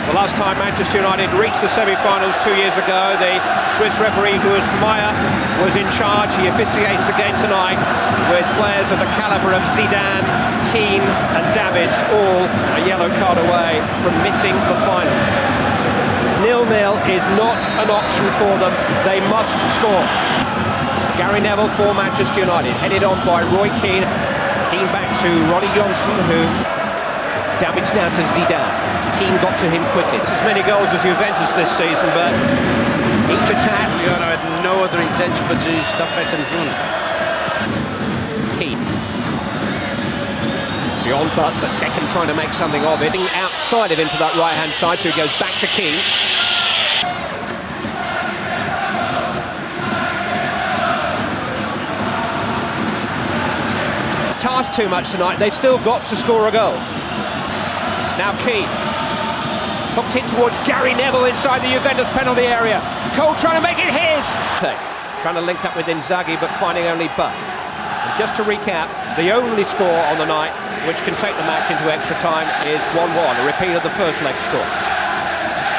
The last time Manchester United reached the semi-finals 2 years ago, the Swiss referee Louis Meyer was in charge. He officiates again tonight with players of the calibre of Zidane, Keane and Davids, all a yellow card away from missing the final. 0-0 is not an option for them. They must score. Gary Neville for Manchester United, headed on by Roy Keane. Keane back to Ronnie Johnson, who Davids down to Zidane. Keane got to him quickly. It's as many goals as Juventus this season, but each attack... Leon had no other intention but to stop Beckham's run. Keane. Beyond but Beckham trying to make something of it. Outside of him to that right-hand side, so he goes back to Keane. It's tasked too much tonight. They've still got to score a goal. Now Keane. Hooked in towards Gary Neville inside the Juventus penalty area. Cole trying to make it his! Trying to link up with Inzaghi, but finding only Butt. And just to recap, the only score on the night which can take the match into extra time is 1-1, a repeat of the first leg score.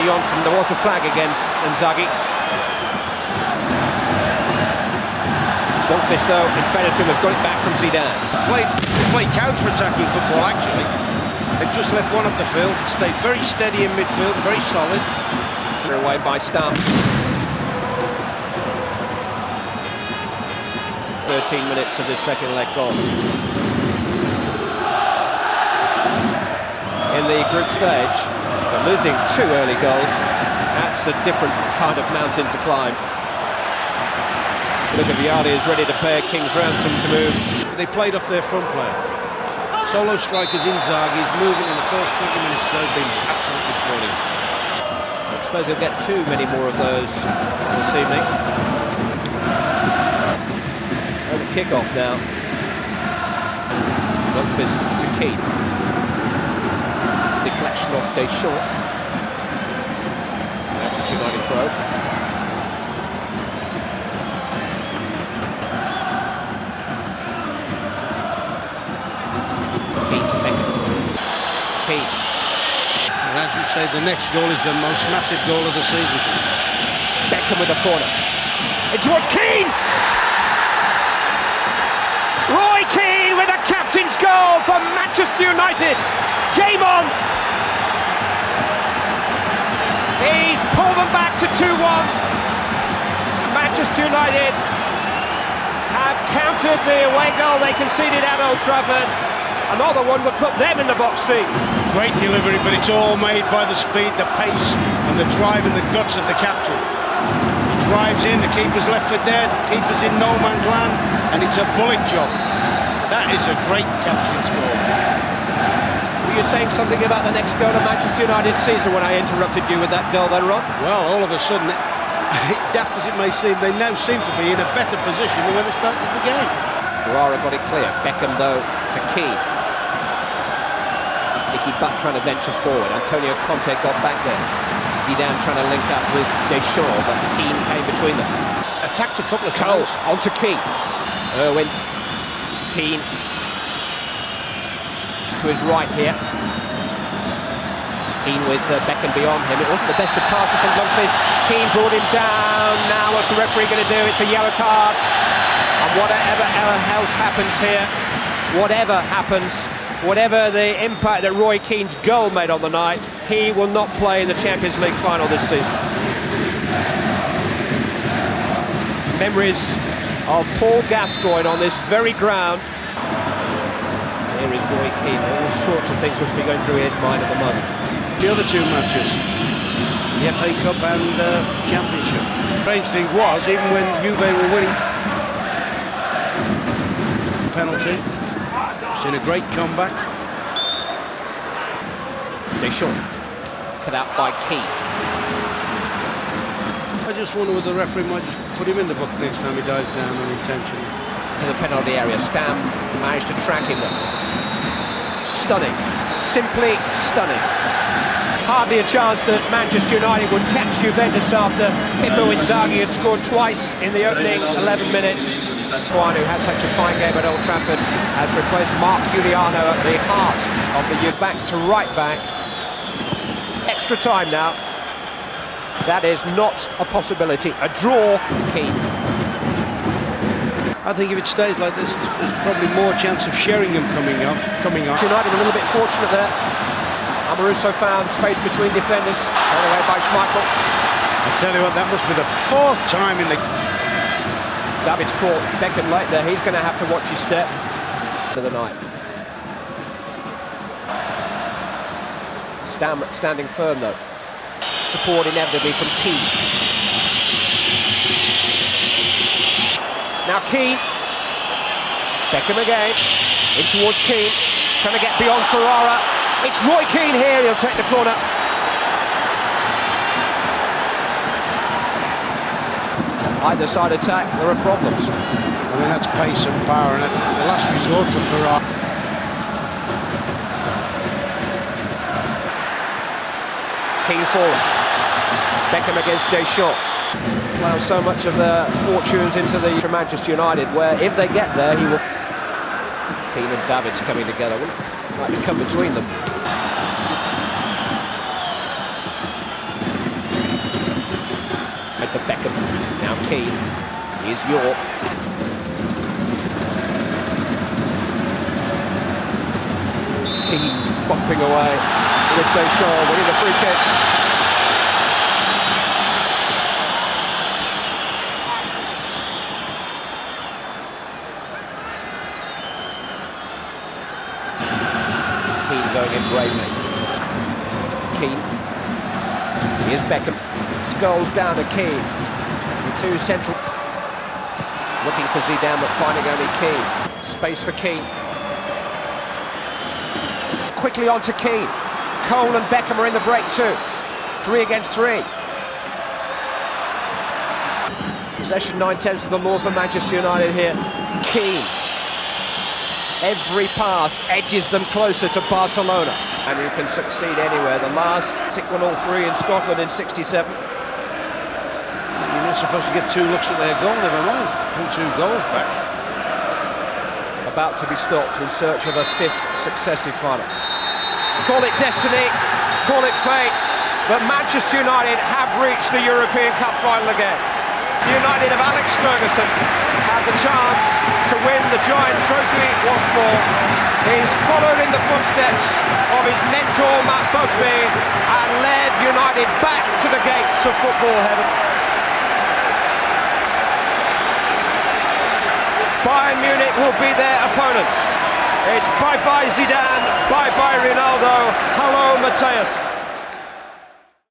Johnson, there was a flag against Inzaghi. Lundqvist, though, in fairness to him, has got it back from Zidane. Played counter-attacking football, actually. They've just left one up the field, stayed very steady in midfield, very solid. Away by Stam. 13 minutes of this second leg gone. In the group stage, but losing 2 early goals, that's a different kind of mountain to climb. Look at Vialli is ready to pay a king's ransom to move. They played off their front player. Solo strikers Inzaghi is moving in the first 20 minutes, so been absolutely brilliant. I suppose he'll get too many more of those this evening. And the kick-off now. Lundqvist to Keane. Deflection off Deschamps. Manchester United throw. Keane. And as you say, the next goal is the most massive goal of the season. Beckham with a corner. In towards Keane! Roy Keane with a captain's goal for Manchester United. Game on! He's pulled them back to 2-1. Manchester United have countered the away goal they conceded at Old Trafford. Another one would put them in the box seat. Great delivery, but it's all made by the speed, the pace, and the drive and the guts of the captain. He drives in, the keeper's left for dead, keeper's in no man's land, and it's a bullet job. That is a great captain's goal. Were you saying something about the next goal of Manchester United season when I interrupted you with that goal then, Rob? Well, all of a sudden, daft as it may seem, they now seem to be in a better position than when they started the game. Ferrara got it clear. Beckham, though, to Keane. Butt trying to venture forward. Antonio Conte got back there. Zidane trying to link up with Deschamps, but Keane came between them. Attacked a couple of times. times. On to Keane. Irwin. Keane. To his right here. Keane with Beckham beyond him. It wasn't the best of passes from Lundqvist. Keane brought him down. Now what's the referee going to do? It's a yellow card. And whatever else happens here, whatever happens, whatever the impact that Roy Keane's goal made on the night, he will not play in the Champions League final this season. Memories of Paul Gascoigne on this very ground. Here is Roy Keane. All sorts of things must be going through his mind at the moment. The other 2 matches, the FA Cup and Championship. The strange thing was, even when Juve were winning, penalty. Seen a great comeback. Deschamps cut out by Keane. I just wonder whether the referee might just put him in the book next time he dives down unintentionally. To the penalty area, Stam managed to track him there. Stunning, simply stunning. Hardly a chance that Manchester United would catch Juventus after Pippo Inzaghi had scored twice in the opening 11 minutes. Juan, who had such a fine game at Old Trafford, has replaced Mark Giuliano at the heart of the back to right back. extra time now. That is not a possibility. A draw, Keane. I think if it stays like this, there's probably more chance of Sheringham coming off. United a little bit fortunate there. Amoruso found space between defenders. Taken away by Schmeichel. I tell you what, that must be the 4th time in the... David's caught Beckham late there. He's going to have to watch his step for the night. Standing firm though. Support inevitably from Keane. Now Keane. Beckham again. In towards Keane. Trying to get beyond Ferrara. It's Roy Keane here. He'll take the corner. Either side attack, there are problems. I mean, that's pace and power, and the last resort for Ferrara. Keane forward. Beckham against Deschamps. Plough so much of their fortunes into the Manchester United, where if they get there, he will... Keane and David's coming together. Might be come between them. And for Beckham. Now Keane. Here's York. Keane bumping away with Deschamps winning the free kick. Keane going in bravely. Keane. Here's Beckham. Skulls down to Keane. The two central. Looking for Zidane, but finding only Keane. Space for Keane. Quickly on to Keane. Cole and Beckham are in the break too. 3 against 3. Possession 9/10 of the law for Manchester United here. Keane. Every pass edges them closer to Barcelona. And you can succeed anywhere. The last tick 1-3 in Scotland in '67. You're not supposed to get 2 looks at their goal, never mind. 2 goals back. About to be stopped in search of a 5th successive final. Call it destiny, call it fate, but Manchester United have reached the European Cup final again. The United of Alex Ferguson had the chance to win the giant trophy once more. He's followed in the footsteps of his mentor Matt Busby and led United back to the gates of football heaven. Bayern Munich will be their opponents. It's bye-bye Zidane, bye-bye Ronaldo, hello Mateus.